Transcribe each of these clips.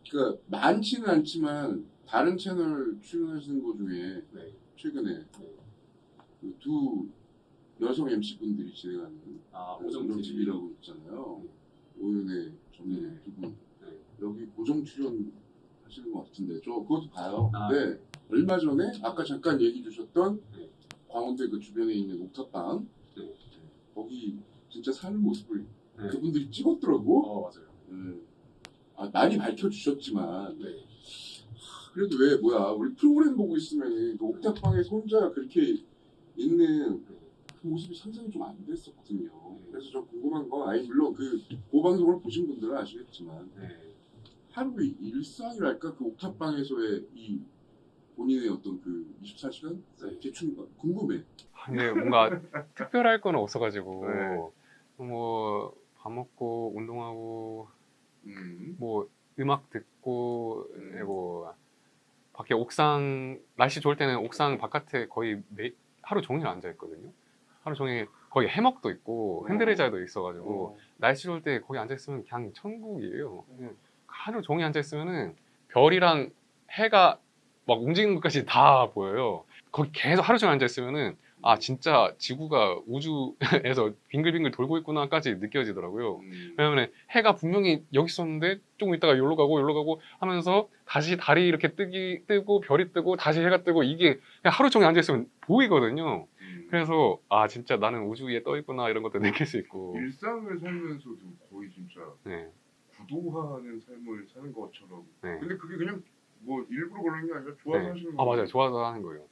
그러니까 많지는 않지만 다른 채널 출연하시는 것 중에 네. 최근에 네. 그 두 여성 MC 분들이 진행하는 오정 TV라고 있잖아요. 오윤혜, 정윤혜 두 분. 네. 여기 고정 출연 하시는 것 같은데 저 그것도 봐요. 아, 근데 얼마 전에 아까 잠깐 얘기 주셨던 네. 광운대 그 주변에 있는 옥탑방 네. 거기 진짜 사는 모습을 네. 그분들이 찍었더라고. 맞아요. 많이 밝혀주셨지만 네. 그래도 왜 뭐야 우리 프로그램 보고 있으면 그 옥탑방에서 혼자 그렇게 있는 그 모습이 상상이 좀 안 됐었거든요. 그래서 저 궁금한 건 아니 물론 그 방송을 보신 분들은 아시겠지만 하루의 일상이랄까 그 옥탑방에서의 이 본인의 어떤 그 24시간 대충 궁금해. 근데 뭔가 특별할 건 없어가지고 네. 뭐 밥 먹고 운동하고 음. 뭐 음악 듣고 뭐 밖에 옥상 날씨 좋을 때는 옥상 바깥에 거의 하루 종일 앉아 있거든요. 하루 종일 거기 해먹도 있고 핸드레자도 있어가지고 날씨 좋을 때 거기 앉아 있으면 그냥 천국이에요. 하루 종일 앉아 있으면은 별이랑 해가 막 움직이는 것까지 다 보여요. 거기 계속 하루 종일 앉아 있으면은 아 진짜 지구가 우주에서 빙글빙글 돌고 있구나까지 느껴지더라고요. 왜냐면 해가 분명히 여기 있었는데 조금 있다가 여기로 가고 하면서 다시 달이 이렇게 뜨고 별이 뜨고 다시 해가 뜨고 이게 그냥 하루 종일 앉아 있으면 보이거든요. 그래서 아 진짜 나는 우주 위에 떠 있구나 이런 것도 느낄 수 있고. 일상을 살면서도 거의 진짜 네. 구도화하는 삶을 사는 것처럼. 네. 근데 그게 그냥 뭐 일부러 그러는 게 아니라 좋아서 네. 하시는 아 거예요. 맞아요. 좋아서 하는 거예요.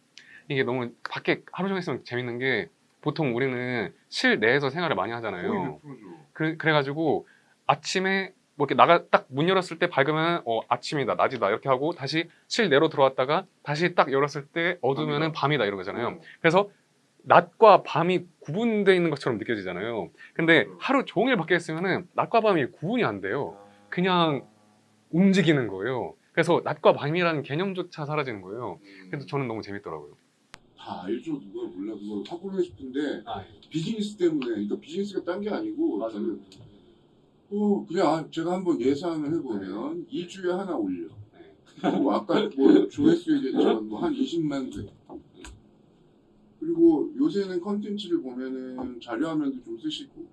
이게 너무 밖에 하루 종일 있으면 재밌는 게 보통 우리는 실내에서 생활을 많이 하잖아요. 그래가지고 아침에 뭐 이렇게 딱 문 열었을 때 밝으면 아침이다 낮이다 이렇게 하고 다시 실내로 들어왔다가 다시 딱 열었을 때 어두우면은 밤이다 이런 거잖아요. 그래서 낮과 밤이 구분되어 있는 것처럼 느껴지잖아요. 근데 하루 종일 밖에 있으면은 낮과 밤이 구분이 안 돼요. 그냥 움직이는 거예요. 그래서 낮과 밤이라는 개념조차 사라지는 거예요. 그래서 저는 너무 재밌더라고요. 다 알죠. 누가 몰라. 그걸 바꾸고 싶은데 예. 비즈니스 때문에. 그러니까 비즈니스가 딴 게 아니고 맞아요. 저는 그냥 제가 한번 예상을 해보면 2주에 하나 올려. 그리고 아까 뭐 조회수 얘기했지만 뭐 한 20만 회. 그리고 요새는 컨텐츠를 보면은 자료화면도 좀 쓰시고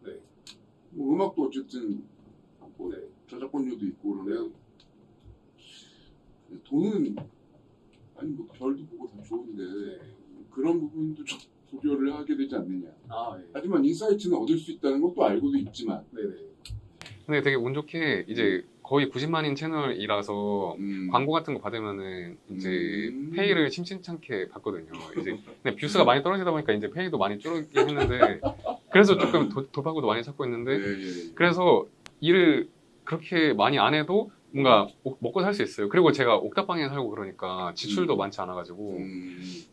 뭐 음악도 어쨌든 뭐 저작권료도 있고 그러면 돈은 아니 뭐 별도 보고 다 좋은데 그런 부분도 좀 고려를 하게 되지 않느냐. 하지만 인사이트는 얻을 수 있다는 것도 알고도 있지만. 근데 되게 운 좋게 이제 거의 90만인 채널이라서 광고 같은 거 받으면은 이제 페이를 심심찮게 받거든요. 이제 근데 뷰수가 많이 떨어지다 보니까 이제 페이도 많이 줄어들긴 했는데 그래서 조금 돌파구도 많이 찾고 있는데 그래서 일을 그렇게 많이 안 해도 뭔가 먹고 살 수 있어요. 그리고 제가 옥탑방에 살고 그러니까 지출도 많지 않아가지고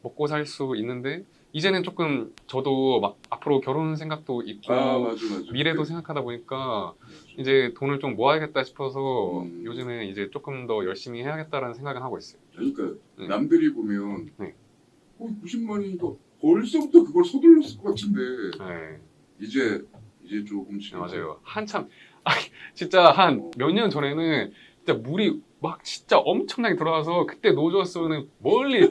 먹고 살 수 있는데 이제는 조금 저도 막 앞으로 결혼 생각도 있고 맞아. 미래도 생각하다 보니까 이제 돈을 좀 모아야겠다 싶어서 요즘에 이제 조금 더 열심히 해야겠다라는 생각은 하고 있어요. 그러니까 남들이 보면 네. 90만이니까 벌써부터 그걸 서둘렀을 것 같은데 네. 이제 조금씩. 맞아요. 한참 진짜 한 몇 년 전에는 진짜 물이 막 진짜 엄청나게 들어와서 그때 노졌으면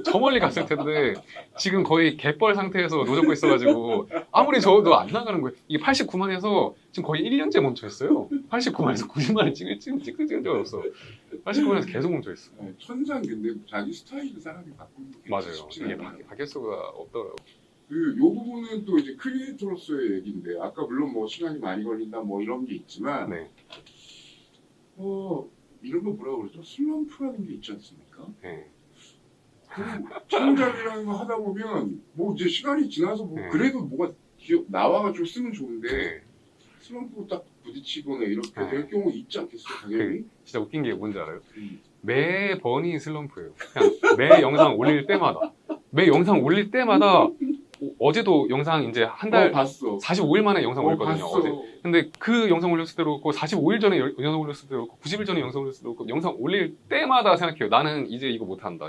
저 멀리 갔을 텐데 지금 거의 갯벌 상태에서 노젓고 있어가지고 아무리 저어도 안 나가는 거예요. 이게 89만에서 지금 거의 1년째 멈춰 있어요. 89만에서 90만을 찍을 적 없어. 89만에서 계속 멈춰 있어. 천상 근데 자기 스타일을 사람이 바꾸는 게 맞아요. 쉽지 이게 않아요. 바뀔 수가 없더라고요. 요 부분은 또 이제 크리에이터로서의 얘기인데 아까 물론 뭐 시간이 많이 걸린다 뭐 이런 게 있지만 네. 이런 거 뭐라고 그러죠? 슬럼프라는 게 있지 않습니까? 네. 창작이라는 거 하다 보면 뭐 이제 시간이 지나서 뭐 그래도 뭐가 나와가지고 쓰면 좋은데 네. 슬럼프 딱 부딪히거나 이렇게 될 경우 있지 않겠어요? 당연히. 진짜 웃긴 게 뭔지 알아요? 매번이 슬럼프예요. 그냥 매 영상 올릴 때마다 어제도 영상 이제 한 달 봤어. 45일 만에 영상 올렸거든요. 봤어. 어제. 근데 그 영상 올렸을 때도 그렇고 45일 전에 영상 올렸을 때도 그렇고 90일 전에 영상 올렸을 때도 그렇고 영상 올릴 때마다 생각해요. 나는 이제 이거 못한다.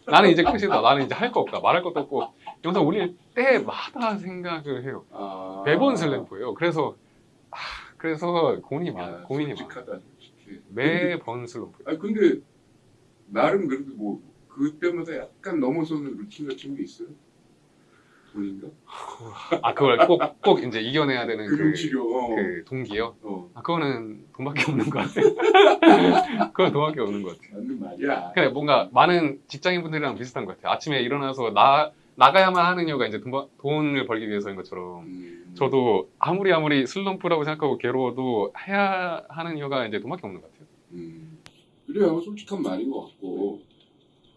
나는 이제 끝이다. 나는 이제 할 거 없다. 말할 것도 없고 영상 올릴 때마다 생각을 해요. 매번 슬럼프예요. 그래서 고민이 많아. 솔직하다. 이렇게. 매번 슬럼프. 아니 근데 나름 그래도 뭐 그때마다 약간 넘어서는 루틴 같은 게 있어요? 본인가? 아 그걸 꼭 이제 이겨내야 되는 금융치료. 그 동기요? 어. 아 그거는 돈밖에 없는 것 같아요. 그건 돈밖에 없는 것 같아요. 맞는 말이야. 근데 뭔가 많은 직장인분들이랑 비슷한 것 같아요. 아침에 일어나서 나가야만 하는 이유가 이제 돈을 벌기 위해서인 것처럼 저도 아무리 슬럼프라고 생각하고 괴로워도 해야 하는 이유가 이제 돈밖에 없는 것 같아요. 그래요. 솔직한 말인 것 같고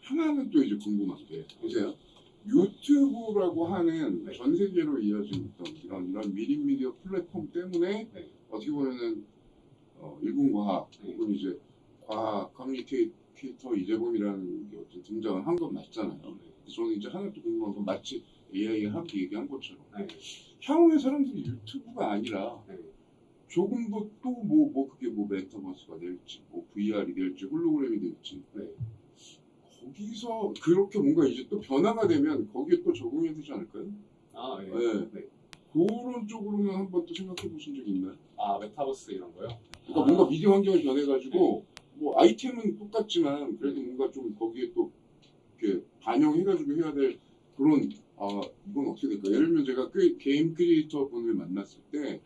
하나는 또 이제 궁금한 게 보세요. 유튜브라고 하는 전 세계로 이어진 어떤 이런 미디어 플랫폼 때문에 네. 어떻게 보면은 일본과학 혹은 이제 과학 커뮤니케이터 이재범이라는 게 어떤 등장을 한 건 맞잖아요. 그래서 저는 이제 하나 또 궁금한 건 마치 AI가 함께 얘기한 것처럼 향후에 사람들이 유튜브가 아니라 조금 더 또 그게 뭐 메타버스가 될지 뭐 VR이 될지 홀로그램이 될지 거기서 그렇게 뭔가 이제 또 변화가 되면 거기에 또 적응해야 되지 않을까요? 아, 네. 그런 쪽으로는 한번 또 생각해 보신 적이 있나요? 아 메타버스 이런 거요? 그러니까 뭔가 미디어 환경이 변해가지고 뭐 아이템은 똑같지만 그래도 뭔가 좀 거기에 또 이렇게 반영해가지고 해야 될 그런 이건 어떻게 될까? 예를 들면 제가 게임 크리에이터 분을 만났을 때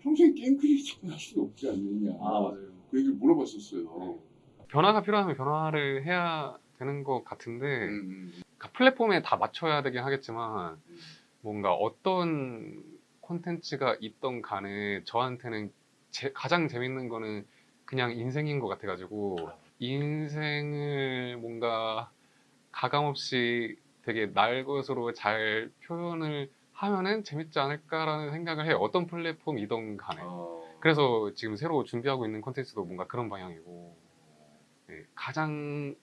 평생 게임 크리에이터는 할 수는 없지 않느냐. 맞아요. 그 얘기를 물어봤었어요. 변화가 필요하면 변화를 해야 되는 것 같은데 그러니까 플랫폼에 다 맞춰야 되긴 하겠지만 뭔가 어떤 콘텐츠가 있던 간에 저한테는 가장 재밌는 거는 그냥 인생인 것 같아가지고 인생을 뭔가 가감없이 되게 날 것으로 잘 표현을 하면은 재밌지 않을까라는 생각을 해요. 어떤 플랫폼이든 간에. 그래서 지금 새로 준비하고 있는 콘텐츠도 뭔가 그런 방향이고 네, 가장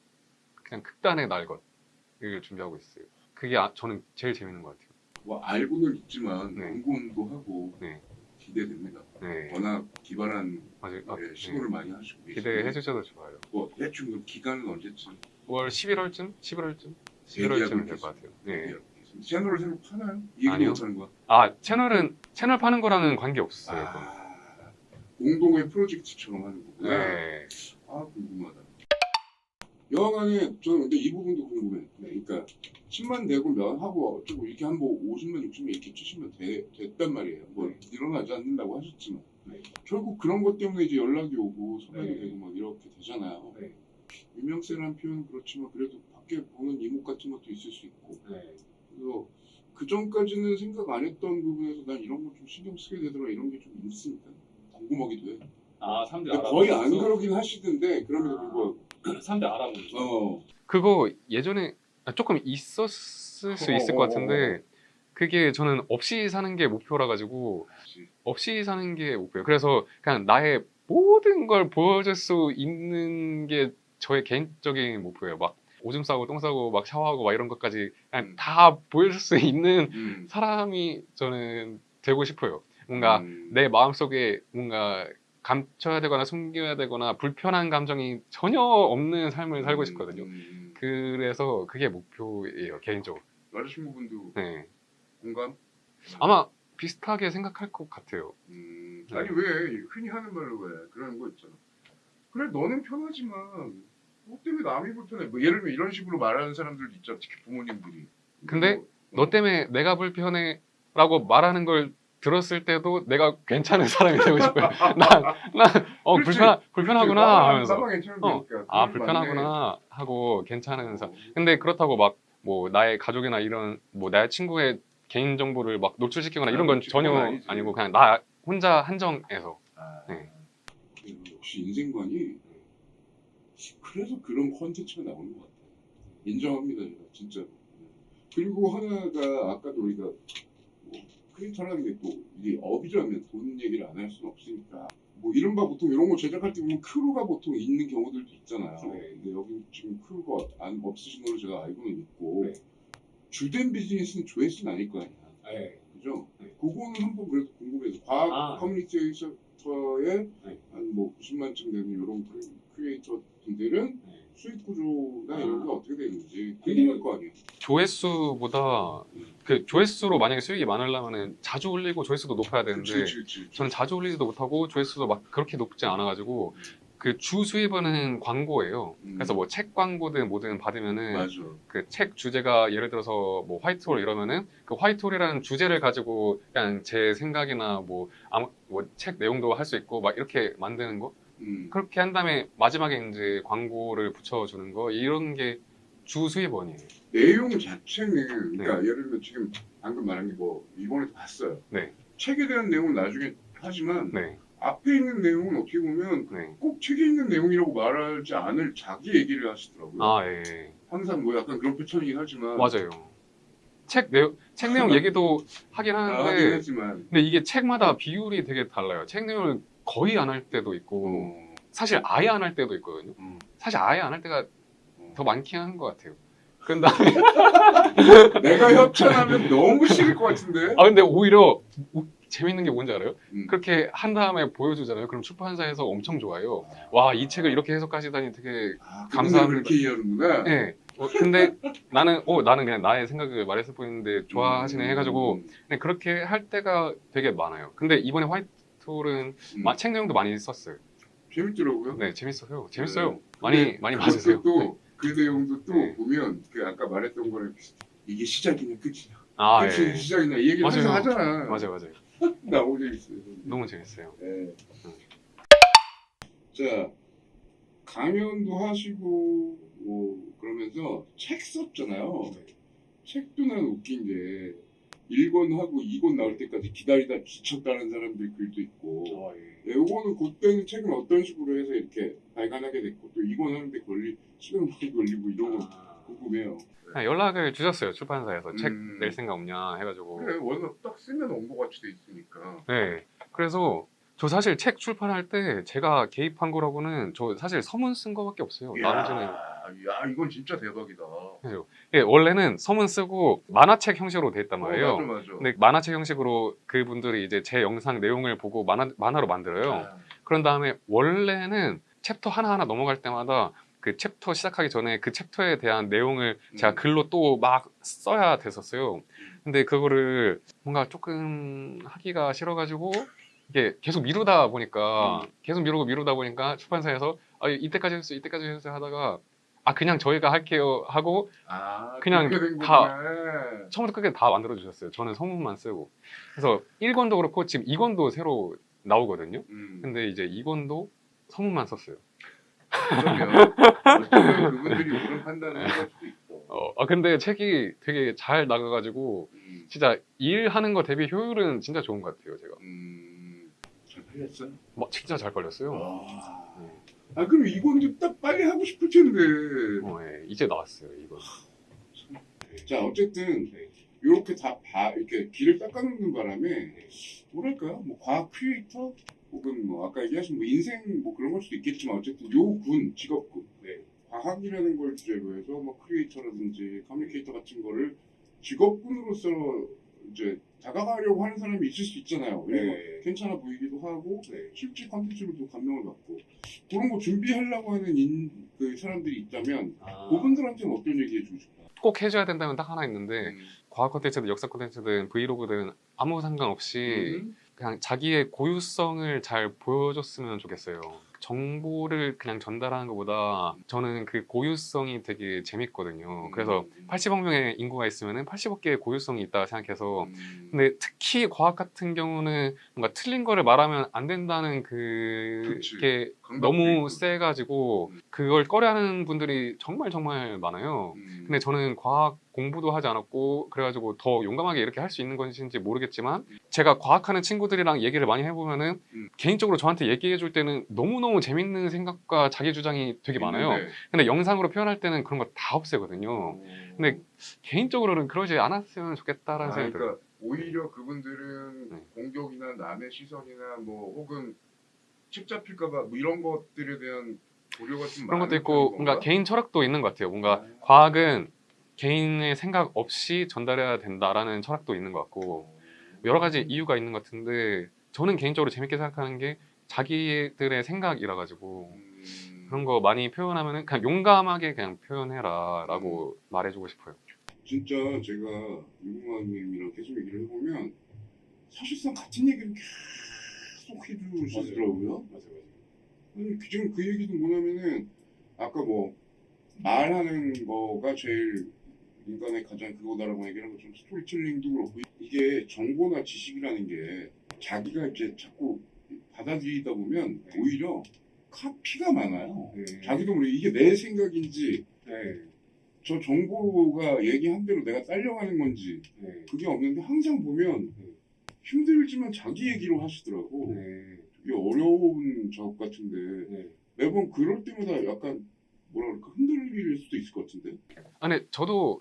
그냥 극단의 날 것을 준비하고 있어요. 그게 저는 제일 재밌는 것 같아요. 뭐 알고는 있지만 네. 궁금도 하고 네. 기대됩니다. 네. 워낙 기발한 맞아요. 시도를 많이 하시고 기대해 주셔도 좋아요. 뭐 대충 그 기간은 언제쯤? 9월 11월쯤? 11월쯤 대기하고 될 것 같아요. 네. 채널을 새로 파나요? 얘기도 아니요. 못하는 거야? 아 채널 파는 거랑은 관계 없어요. 공동의 프로젝트처럼 하는 거구나. 네. 궁금하다. 여하간에 저는 근데 이 부분도 궁금해. 그러니까 10만 되고 면하고 어쩌고 이렇게 한 뭐 50만, 60만 이렇게 치시면 됐단 말이에요. 뭐 일어나지 않는다고 하셨지만 결국 그런 것 때문에 이제 연락이 오고 소개가 되고 막 이렇게 되잖아요. 유명세라는 표현은 그렇지만 그래도 밖에 보는 이목 같은 것도 있을 수 있고. 그래서 그 전까지는 생각 안 했던 부분에서 난 이런 거 좀 신경 쓰게 되더라 이런 게 좀 있으니까 궁금하기도 해. 사람들이 근데 거의 안 그러긴 하시던데 그럼에도 불구하고. 사람들 알아보죠. 그거 예전에 조금 있었을 수 있을 것 같은데 그게 저는 없이 사는 게 목표라 가지고 없이 사는 게 목표예요. 그래서 그냥 나의 모든 걸 보여줄 수 있는 게 저의 개인적인 목표예요. 막 오줌 싸고 똥 싸고 막 샤워하고 막 이런 것까지 그냥 다 보여줄 수 있는 사람이 저는 되고 싶어요. 뭔가 내 마음속에 뭔가 감춰야 되거나 숨겨야 되거나 불편한 감정이 전혀 없는 삶을 살고 싶거든요. 그래서 그게 목표예요, 개인적으로. 여자친구분도 네. 공감? 아마 비슷하게 생각할 것 같아요. 아니 왜 흔히 하는 말로 왜 그러는 거 있잖아. 그래 너는 편하지만 뭐 때문에 남이 불편해. 뭐 예를 들면 이런 식으로 말하는 사람들도 있잖아. 특히 부모님들이. 근데 너 때문에 내가 불편해라고 말하는 걸 들었을 때도 내가 괜찮은 사람이 되고 싶어요. 불편하구나 하면서 불편하구나 하고 괜찮은 사람. 근데 그렇다고 막 뭐 나의 가족이나 이런 뭐 나의 친구의 개인 정보를 막 노출시키거나 이런 건 전혀 아니고 그냥 나 혼자 한정해서. 네. 역시 인생관이 그래서 그런 콘텐츠가 나오는 것 같아요. 인정합니다, 제가 진짜. 그리고 하나가 아까도 우리가 뭐 크리에이터라는 게 또 이게 업이라면 돈 얘기를 안 할 수는 없으니까 뭐 이른바 보통 이런 거 제작할 때 보면 크루가 보통 있는 경우들도 있잖아요. 근데 여기 지금 크루가 없으신 걸로 제가 알고는 있고 주된 비즈니스는 조회수는 아닐 거 아니야. 그죠? 그거는 한번 그래도 궁금해서 과학 커뮤니케이터의 한 뭐 90만쯤 되는 이런 크리에이터 분들은 수익 구조나 이런 게 어떻게 되는지 궁금할 거 아니에요. 조회수보다 그 조회수로 만약에 수익이 많으려면 자주 올리고 조회수도 높아야 되는데 그치. 저는 자주 올리지도 못하고 조회수도 막 그렇게 높지 않아가지고 그 주 수입원은 광고예요. 그래서 뭐 책 광고든 뭐든 받으면은 맞아. 그 책 주제가 예를 들어서 뭐 화이트홀 이러면은 그 화이트홀이라는 주제를 가지고 그냥 제 생각이나 뭐 아무 뭐 책 내용도 할 수 있고 막 이렇게 만드는 거 그렇게 한 다음에 마지막에 이제 광고를 붙여주는 거 이런 게 주 수입원이에요. 내용 자체는 그러니까 예를 들면 지금 방금 말한 게 뭐 이번에도 봤어요. 네. 책에 대한 내용은 나중에 하지만 네. 앞에 있는 내용은 어떻게 보면 네. 꼭 책에 있는 내용이라고 말하지 않을 자기 얘기를 하시더라고요. 아, 예. 항상 뭐 약간 그런 패턴이긴 하지만 맞아요. 책 내용 얘기도 하긴 하긴 하는데 하지만 근데 이게 책마다 비율이 되게 달라요. 책 내용을 거의 안 할 때도 있고 사실 아예 안 할 때도 있거든요. 사실 아예 안 할 때가 더 많긴 한 것 같아요. 근데 내가 협찬하면 너무 싫을 것 같은데. 아 근데 오히려 재밌는 게 뭔지 알아요? 음. 그렇게 한 다음에 보여주잖아요. 그럼 출판사에서 엄청 좋아요. 와, 이 책을 이렇게 해석하시다니 되게 감사합니다. 그렇게 이해하는구나. 네. 근데 나는 그냥 나의 생각을 말했을 뿐인데 좋아하시네 해가지고 그냥 그렇게 할 때가 되게 많아요. 근데 이번에 화이트홀은 책 내용도 많이 썼어요. 재밌더라고요. 네, 재밌어요. 재밌어요. 네. 많이 봐주세요. 또 그 내용도 또 네. 보면 그 아까 말했던 거랑 비슷해. 이게 시작이냐 끝이냐. 아, 끝이 예. 시작이냐 이 얘기를 항상 하잖아. 맞아요. 너무 재밌어요. 너무 재밌어요. 네. 자, 강연도 하시고 뭐 그러면서 책 썼잖아요. 책도 난 웃긴 게 1권 하고 2권 나올 때까지 기다리다 지쳤다는 사람들 글도 있고 네, 요거는 그때는 책은 어떤 식으로 해서 이렇게 발간하게 됐고 또 2권 하는데 시간 많이 걸리고 이런 거 궁금해요. 그냥 연락을 주셨어요. 출판사에서 책 음. 낼 생각 없냐 해가지고. 그래 워낙 딱 쓰면 온거 같이 돼 있으니까. 네. 그래서 저 사실 책 출판할 때 제가 개입한 거라고는 저 사실 서문 쓴 거밖에 없어요. 나머지는. 야 이건 진짜 대박이다. 예, 원래는 서문 쓰고 만화책 형식으로 돼 있단 말이에요. 맞아. 근데 만화책 형식으로 그분들이 이제 제 영상 내용을 보고 만화로 만들어요. 그런 다음에 원래는 챕터 하나하나 넘어갈 때마다 그 챕터 시작하기 전에 그 챕터에 대한 내용을 제가 글로 또 막 써야 됐었어요. 근데 그거를 뭔가 조금 하기가 싫어가지고 이게 계속 미루다 보니까 출판사에서 이때까지 했어요 하다가 그냥 저희가 할게요 하고 그냥 다 처음부터 끝까지 다 만들어 주셨어요. 저는 서문만 쓰고. 그래서 1권도 그렇고 지금 2권도 새로 나오거든요. 근데 이제 2권도 서문만 썼어요. 그러면 그분들이 옳은 판단을 할 수도 있어. 근데 책이 되게 잘 나가가지고 진짜 일하는 거 대비 효율은 진짜 좋은 것 같아요, 제가. 잘 팔렸어요? 진짜 잘 팔렸어요. 그럼 이건도 딱 빨리 하고 싶을 텐데. 네, 이제 나왔어요, 이거. 자, 어쨌든 이렇게 이렇게 길을 닦아놓는 바람에 뭐랄까요? 뭐 과학 크리에이터 혹은 뭐 아까 얘기하신 뭐 인생 뭐 그런 걸 수도 있겠지만 어쨌든 직업군, 과학이라는 걸 주제로 해서 뭐 크리에이터라든지 커뮤니케이터 같은 거를 직업군으로서 이제 다가가려고 하는 사람이 있을 수 있잖아요. 괜찮아 보이기도 하고 실제 컨텐츠로도 감명을 받고 그런 거 준비하려고 하는 그 사람들이 있다면 그분들한테는 어떤 얘기 해주고 싶어요? 꼭 해줘야 된다면 딱 하나 있는데 과학 콘텐츠든 역사 콘텐츠든 브이로그든 아무 상관없이 그냥 자기의 고유성을 잘 보여줬으면 좋겠어요. 정보를 그냥 전달하는 것보다 저는 그 고유성이 되게 재밌거든요. 그래서 80억 명의 인구가 있으면 80억 개의 고유성이 있다 생각해서 근데 특히 과학 같은 경우는 뭔가 틀린 거를 말하면 안 된다는 그게 너무 세가지고 그걸 꺼려하는 분들이 정말 많아요. 근데 저는 과학 공부도 하지 않았고 그래가지고 더 용감하게 이렇게 할 수 있는 것인지 모르겠지만 제가 과학하는 친구들이랑 얘기를 많이 해보면은 개인적으로 저한테 얘기해 줄 때는 너무너무 재밌는 생각과 자기 주장이 되게 많아요. 근데 영상으로 표현할 때는 그런 거 다 없애거든요. 근데 개인적으로는 그러지 않았으면 좋겠다라는 생각이 들어요. 그러니까 오히려 그분들은 공격이나 남의 시선이나 뭐 혹은 책 잡힐까봐 뭐 이런 것들에 대한 고려가 좀 그런 것도 많은 있고 편인 뭔가 건가? 개인 철학도 있는 것 같아요. 뭔가 과학은 개인의 생각 없이 전달해야 된다라는 철학도 있는 것 같고 여러 가지 이유가 있는 것 같은데 저는 개인적으로 재밌게 생각하는 게 자기들의 생각이라 가지고 그런 거 많이 표현하면은 그냥 용감하게 그냥 표현해라 라고 말해주고 싶어요. 진짜 제가 유궁화님이랑 계속 얘기를 해보면 사실상 같은 얘기를 계속 해주시더라고요. 맞아요. 아니 지금 그 얘기도 뭐냐면은 아까 뭐 말하는 거가 제일 인간의 가장 그거다라고 얘기하는 것처럼 스토리텔링도 그렇고 이게 정보나 지식이라는 게 자기가 이제 자꾸 받아들이다 보면 오히려 카피가 많아요. 자기도 모르게 이게 내 생각인지 저 정보가 얘기한 대로 내가 딸려가는 건지 그게 없는데 항상 보면 힘들지만 자기 얘기로 하시더라고. 되게 어려운 작업 같은데 매번 그럴 때마다 약간 뭐라 그럴까 흔들릴 수도 있을 것 같은데. 아니 저도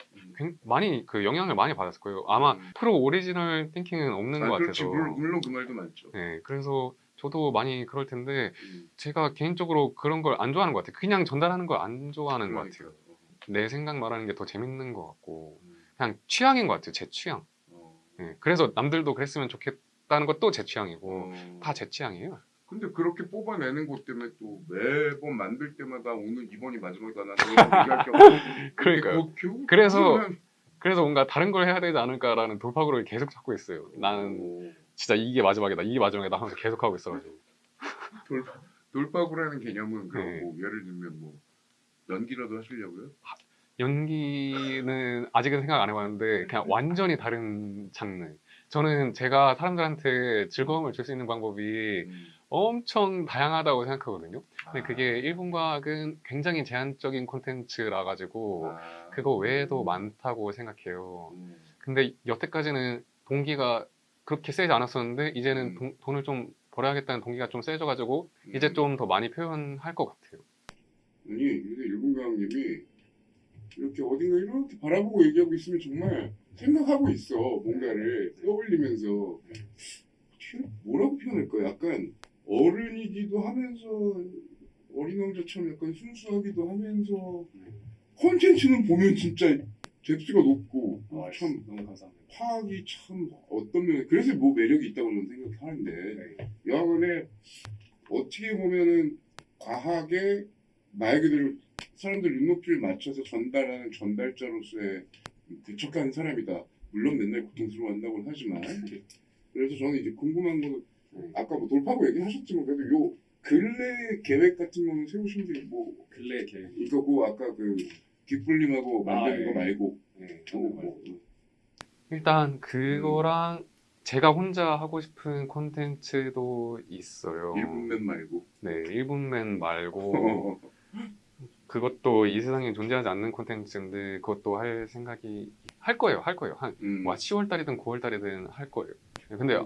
많이 그 영향을 많이 받았을 거예요. 아마 프로 오리지널 띵킹은 없는 것 그렇지. 같아서. 물론 그 말도 많죠. 네, 그래서 저도 많이 그럴 텐데 제가 개인적으로 그런 걸 안 좋아하는 것 같아요. 그냥 전달하는 걸 안 좋아하는 것 같아요. 내 생각 말하는 게 더 재밌는 것 같고 그냥 취향인 것 같아요. 제 취향. 네, 그래서 남들도 그랬으면 좋겠다는 것도 제 취향이고 다 제 취향이에요. 근데 그렇게 뽑아내는 것 때문에 또 매번 만들 때마다 오늘 이번이 마지막이다 나는 얘기할 게 없고 그러니까요. 그래서 뭔가 다른 걸 해야 되지 않을까라는 돌파구를 계속 찾고 있어요. 나는 진짜 이게 마지막이다 하면서 계속 하고 있어가지고. 돌파구라는 개념은 그럼 네. 뭐 예를 들면 뭐 연기라도 하시려고요? 연기는 아직은 생각 안 해봤는데 그냥 완전히 다른 장르. 저는 제가 사람들한테 즐거움을 줄 수 있는 방법이 엄청 다양하다고 생각하거든요. 근데 그게 일본과학은 굉장히 제한적인 콘텐츠라 가지고 그거 외에도 많다고 생각해요. 근데 여태까지는 동기가 그렇게 세지 않았었는데 이제는 돈을 좀 벌어야겠다는 동기가 좀 세져가지고 이제 좀 더 많이 표현할 것 같아요. 아니 근데 일본 강님이 이렇게 어딘가 이렇게 바라보고 얘기하고 있으면 정말 생각하고 있어. 뭔가를 떠올리면서 뭐라고 표현할까? 약간 어른이기도 하면서 어린 왕자처럼 약간 순수하기도 하면서 콘텐츠는 보면 진짜 뎁스가 높고 참 너무 감사합니다. 파악이 참 어떤 면에 그래서 뭐 매력이 있다고 저는 생각하는데 여하간에 어떻게 보면은 과학에 말 그대로 사람들 눈높이를 맞춰서 전달하는 전달자로서의 부척한 사람이다. 물론 맨날 고통스러워한다고는 하지만 그래서 저는 이제 궁금한 거는 아까 뭐 돌파구 얘기하셨지만 그래도 요 근래 계획 같은 거는 세우신 게 뭐 근래 계획. 이거고 아까 그 깃불님하고 만드는 거 예. 말고 네, 뭐 일단 그거랑 제가 혼자 하고 싶은 콘텐츠도 있어요. 1분맨 말고 네, 1분맨 말고 그것도 이 세상에 존재하지 않는 콘텐츠인데 그것도 할 생각이 할 거예요. 한 10월 달이든 9월 달이든 할 거예요. 근데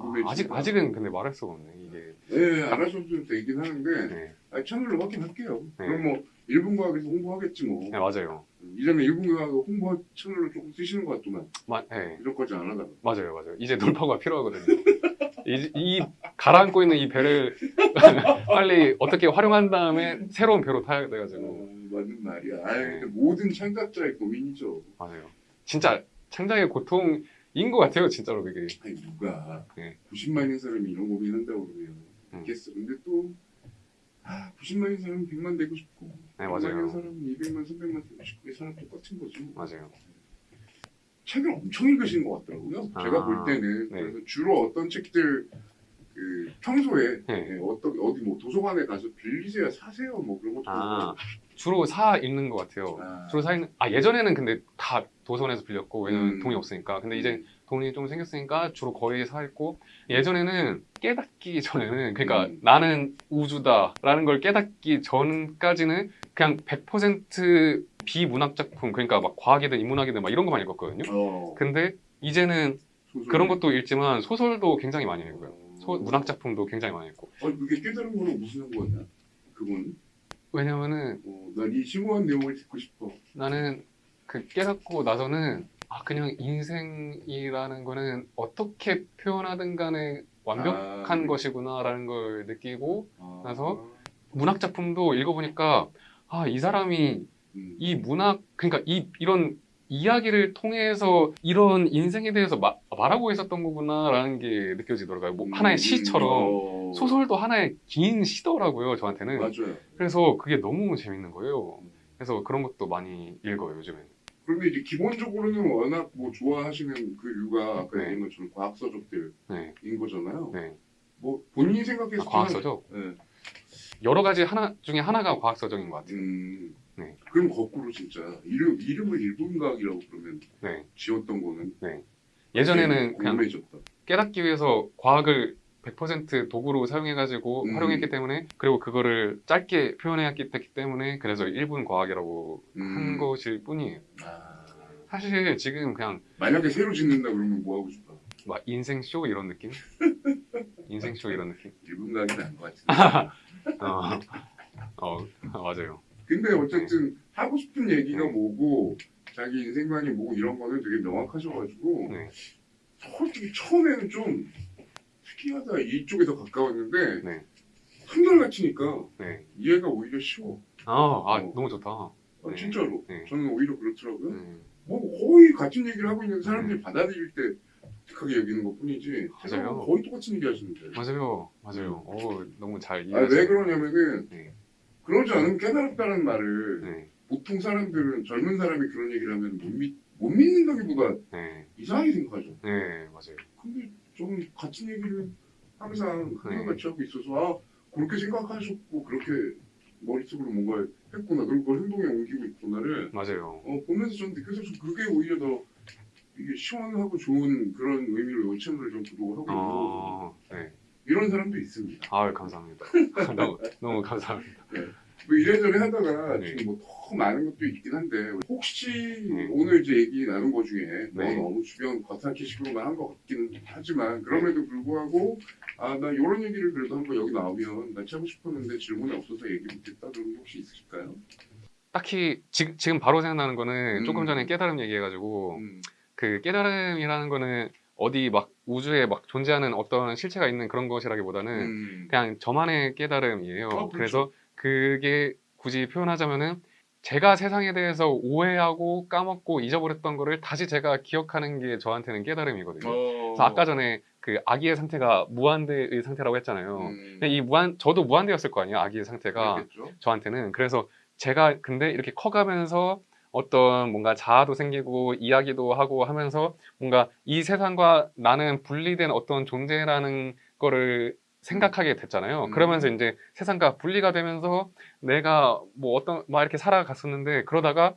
아직은 근데 말할 수가 없네 이게. 네, 알아서 좀 되긴 하는데 네, 채널로 확인할게요. 네. 그럼 뭐 일본과학에서 홍보하겠지 뭐. 네 맞아요. 이제는 일본과학 홍보 채널로 조금 쓰시는 것 같더만. 네. 이런까지 안 하다가. 맞아요. 이제 돌파구가 필요하거든요. 이 가라앉고 있는 이 배를 빨리 어떻게 활용한 다음에 새로운 배로 타야 돼가지고. 맞는 말이야. 네. 근데 모든 창작자의 고민이죠. 맞아요. 진짜 창작의 고통인 것 같아요, 진짜로 그게. 아니 누가 네. 90만인 사람이 이런 고민한다고 그러면 있겠어. 근데 또 90만인 사람은 100만 되고 싶고 네, 100만인 맞아요. 사람은 200만, 300만 되고 싶고 이 사람 똑같은 거죠. 맞아요. 책을 엄청 읽으시는 것 같더라고요. 제가 볼 때는 네. 그래서 주로 어떤 책들 그 평소에 네. 어디 뭐 도서관에 가서 빌리세요, 사세요, 뭐 그런 것도 주로 사 읽는 것 같아요. 주로 사 읽는. 예전에는 근데 다 도서관에서 빌렸고 왜냐면 돈이 없으니까. 근데 이제 돈이 좀 생겼으니까 주로 거의 사 읽고 예전에는 깨닫기 전에는 그러니까 나는 우주다라는 걸 깨닫기 전까지는 그냥 100% 비문학 작품 그러니까 막 과학이든 인문학이든 막 이런 것만 읽었거든요. 근데 이제는 그런 것도 읽지만 소설도 굉장히 많이 읽어요. 문학 작품도 굉장히 많이 읽고. 그게 깨달은 거는 무슨 상관이야? 그건? 왜냐면은 난 이 심오한 내용을 듣고 싶어. 나는 그 깨닫고 나서는 그냥 인생이라는 거는 어떻게 표현하든 간에 완벽한 것이구나라는 걸 느끼고 나서 문학 작품도 읽어보니까 이 사람이 이 문학 그러니까 이런 이야기를 통해서 이런 인생에 대해서 말하고 있었던 거구나라는 게 느껴지더라고요. 뭐 하나의 시처럼 소설도 하나의 긴 시더라고요, 저한테는. 맞아요. 그래서 그게 너무 재밌는 거예요. 그래서 그런 것도 많이 읽어요, 요즘에는. 그런데 이제 기본적으로는 워낙 뭐 좋아하시는 그 류가 아까 얘기한 것처럼 과학서적들인 거잖아요. 네. 뭐 본인이 생각했을 때는 과학서적? 네. 여러 가지 하나 중에 하나가 과학서적인 것 같아요. 네. 그럼 거꾸로 진짜 이름을 일본과학이라고 그러면 네. 지었던 거는 예전에는 그냥 궁금해졌다. 깨닫기 위해서 과학을 100% 도구로 사용해가지고 활용했기 때문에 그리고 그거를 짧게 표현했기 때문에 그래서 일본 과학이라고 한 것일 뿐이에요. 아, 사실 지금 그냥 만약에 새로 짓는다 그러면 뭐 하고 싶어? 막 인생쇼 이런 느낌? 인생쇼 이런 느낌? 일본과학이 나은 것 같은데. 맞아요. 근데 어쨌든 하고 싶은 얘기가 네. 뭐고 자기 인생관이 뭐고 이런 거는 되게 명확하셔가지고 네. 솔직히 처음에는 좀 특이하다 이쪽에 더 가까웠는데 네. 한결같으니까 네. 이해가 오히려 쉬워. 너무 좋다. 네. 진짜로. 네. 저는 오히려 그렇더라고요. 네. 뭐 거의 같은 얘기를 하고 있는 사람들이 받아들일 때 독특하게 여기는 것 뿐이지 맞아요. 거의 똑같은 얘기 하시는데. 맞아요. 너무 잘 왜 이해하시네요. 그러냐면은 네. 그러지 않으면 깨달았다는 말을 네. 보통 사람들은 젊은 사람이 그런 얘기를 하면 못 믿는다기보다 네. 이상하게 생각하죠. 네. 맞아요. 근데 저는 같은 얘기를 항상 네. 같이 하고 있어서 그렇게 생각하셨고 그렇게 머릿속으로 뭔가 했구나 그리고 그걸 행동에 옮기고 있구나를 맞아요. 보면서 저는 느껴서 그게 오히려 더 이게 시원하고 좋은 그런 의미로 이 채널을 좀 구독을 하고 있는 거거든요. 네. 이런 사람도 있습니다. 감사합니다. 너무 감사합니다. 뭐 이래저래 하다가 네. 지금 뭐 더 많은 것도 있긴 한데 혹시 네. 오늘 이제 얘기 나눈 것 중에 뭐 네. 너무 주변 겉핥기식으로만 한 것 같긴 하지만 그럼에도 불구하고 나 이런 얘기를 그래도 한번 여기 나오면 같이 하고 싶었는데 질문이 없어서 얘기 못했다 그런 게 혹시 있으실까요? 딱히 지금 바로 생각나는 거는 조금 전에 깨달음 얘기해가지고 그 깨달음이라는 거는 어디 막 우주에 막 존재하는 어떤 실체가 있는 그런 것이라기보다는 그냥 저만의 깨달음이에요. 그렇죠. 그래서 그게 굳이 표현하자면은 제가 세상에 대해서 오해하고 까먹고 잊어버렸던 거를 다시 제가 기억하는 게 저한테는 깨달음이거든요. 그래서 아까 전에 그 아기의 상태가 무한대의 상태라고 했잖아요. 근데 저도 무한대였을 거 아니에요. 아기의 상태가 그렇겠죠. 저한테는. 그래서 제가 근데 이렇게 커가면서 어떤 뭔가 자아도 생기고 이야기도 하고 하면서 뭔가 이 세상과 나는 분리된 어떤 존재라는 거를 생각하게 됐잖아요. 그러면서 이제 세상과 분리가 되면서 내가 뭐 막 이렇게 살아갔었는데 그러다가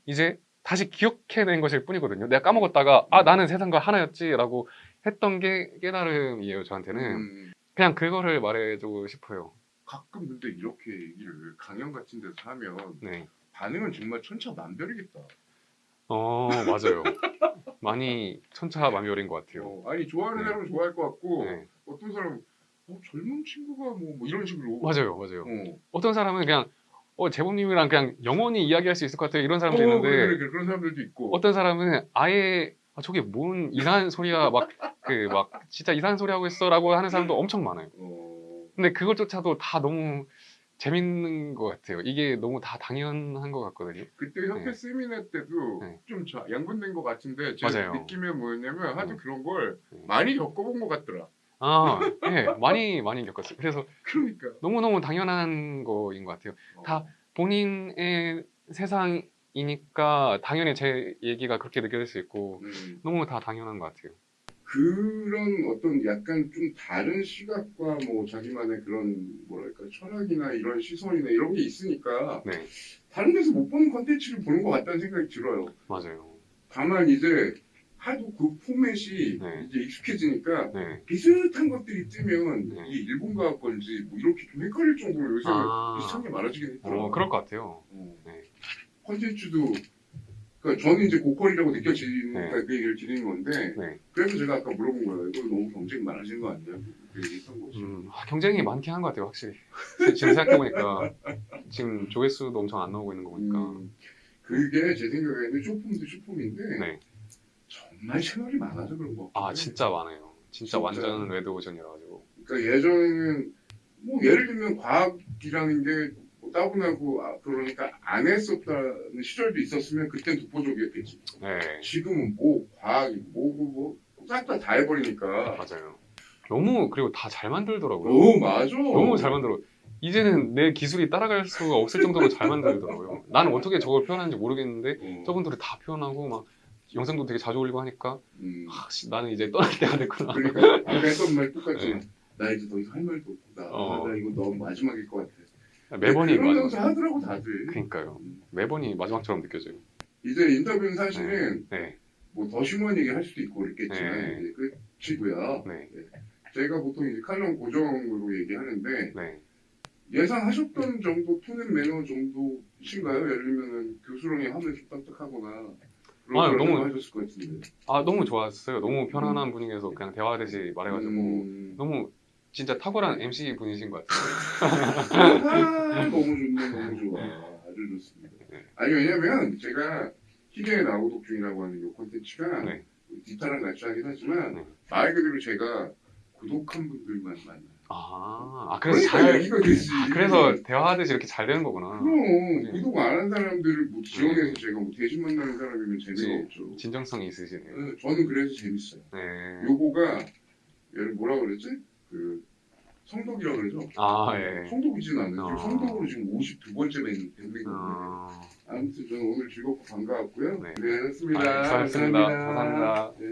이제 다시 기억해낸 것일 뿐이거든요. 내가 까먹었다가 나는 세상과 하나였지라고 했던 게 깨달음이에요. 저한테는. 그냥 그거를 말해주고 싶어요. 가끔 근데 이렇게 얘기를 강연 같은 데서 하면 네. 반응은 정말 천차만별이겠다. 맞아요. 많이 천차만별인 것 같아요. 아니 좋아하는 네. 사람은 좋아할 것 같고 네. 어떤 사람은 젊은 친구가 뭐 이런 식으로 맞아요. 어떤 사람은 그냥 재범님이랑 그냥 영원히 이야기할 수 있을 것 같아요. 이런 사람도 있는데 그래, 그런 사람들도 있고 어떤 사람은 아예 저게 뭔 이상한 소리야 막 진짜 이상한 소리 하고 있어라고 하는 사람도 엄청 많아요. 근데 그것조차도 다 너무 재밌는 것 같아요. 이게 너무 다 당연한 것 같거든요. 그때 협회 네. 세미나 때도 네. 좀 양분된 것 같은데 제 맞아요. 느낌이 뭐였냐면 하도 네. 그런 걸 네. 많이 겪어본 것 같더라. 네, 많이 겪었어요. 그래서 그러니까 너무너무 당연한 거인 것 같아요. 다 본인의 세상이니까 당연히 제 얘기가 그렇게 느껴질 수 있고 너무 다 당연한 것 같아요. 그런 어떤 약간 좀 다른 시각과 뭐 자기만의 그런 뭐랄까 철학이나 이런 시선이나 이런 게 있으니까 네, 다른 데서 못 보는 컨텐츠를 보는 것 같다는 생각이 들어요. 맞아요. 다만 이제 하도 그 포맷이 네. 이제 익숙해지니까 네. 비슷한 것들이 뜨면 네. 이게 일본 과학 건지 뭐 이렇게 좀 헷갈릴 정도로 요새는 비슷한 게 많아지긴 했더라고요. 그럴 것 같아요. 네. 컨텐츠도 그러니까 저는 이제 고퀄이라고 느껴지니까 네. 그 얘기를 드리는 건데 네. 그래서 제가 아까 물어본 거예요. 이거 너무 경쟁이 많아지는 거 아니냐? 그 얘기했던 거지. 경쟁이 많긴 한 것 같아요, 확실히. 지금 생각해보니까 지금 조회수도 엄청 안 나오고 있는 거 보니까. 그게 제 생각에는 쇼폼도 쇼폼인데 네. 정말 채널이 많아서 그런 거 같아요. 진짜 많아요. 진짜 완전 레드오션이라 가지고. 그러니까 예전에는 뭐 예를 들면 과학이라는 게 따분하고 그러니까 안 했었다는 시절도 있었으면 그땐 독보적이었겠지. 네. 지금은 뭐 과학이 뭐고 싹 다 해버리니까. 맞아요. 그리고 다 잘 만들더라고요. 맞아. 너무 잘 만들어. 이제는 내 기술이 따라갈 수가 없을 정도로 잘 만들더라고요. 나는 어떻게 저걸 표현하는지 모르겠는데 저분들이 다 표현하고 막 영상도 되게 자주 올리고 하니까 나는 이제 떠날 때가 됐구나. 그러니까 아까 했던 말 똑같이 네. 나 이제 더 이상 할 말도 없고 나 이거 너무 마지막일 것 같아. 매번이 그런 마지막. 장사 하더라고 다들. 그러니까요. 매번이 마지막처럼 느껴져요. 이제 인터뷰는 사실은 네. 뭐 더 심한 얘기 할 수도 있고 그랬겠지만 네. 이제 끝이고요. 네. 제가 보통 이제 칼럼 고정으로 얘기하는데 네. 예상하셨던 정도 톤앤 매너 정도신가요? 예를 들면은 교수랑이 하면 좀 딱딱하거나 그런 걸 너무- 하셨을 것 같은데. 너무 좋았어요. 너무 편안한 분위기에서 그냥 대화하듯이 말해가지고 너무 진짜 탁월한 MC 분이신 것 같아요. 너무 좋네, 너무 좋아. 아주 좋습니다. 아니, 왜냐면 제가 희경의 나우독 중이라고 하는 이 콘텐츠가 네. 디타랑 같이 하긴 하지만 네. 말 그대로 제가 구독한 분들만 만나요. 그래서 그러니까 얘기가 되지. 그래서 대화하듯이 이렇게 잘 되는 거구나. 그럼 구독 안 한 사람들을 뭐 지원해서 제가 뭐 대신 만나는 사람이면 재미가 없죠. 진정성이 있으시네요. 네, 저는 그래서 재밌어요. 네. 요거가 얘를 뭐라 그랬지? 그 성독이라고 그러죠? 예. 성독이진 않아요. 지금 어. 성독으로 지금 52번째 뵙는 거거든요. 아무튼 저는 오늘 즐겁고 반가웠고요. 네. 네, 했습니다. 수고하셨습니다. 감사합니다. 네.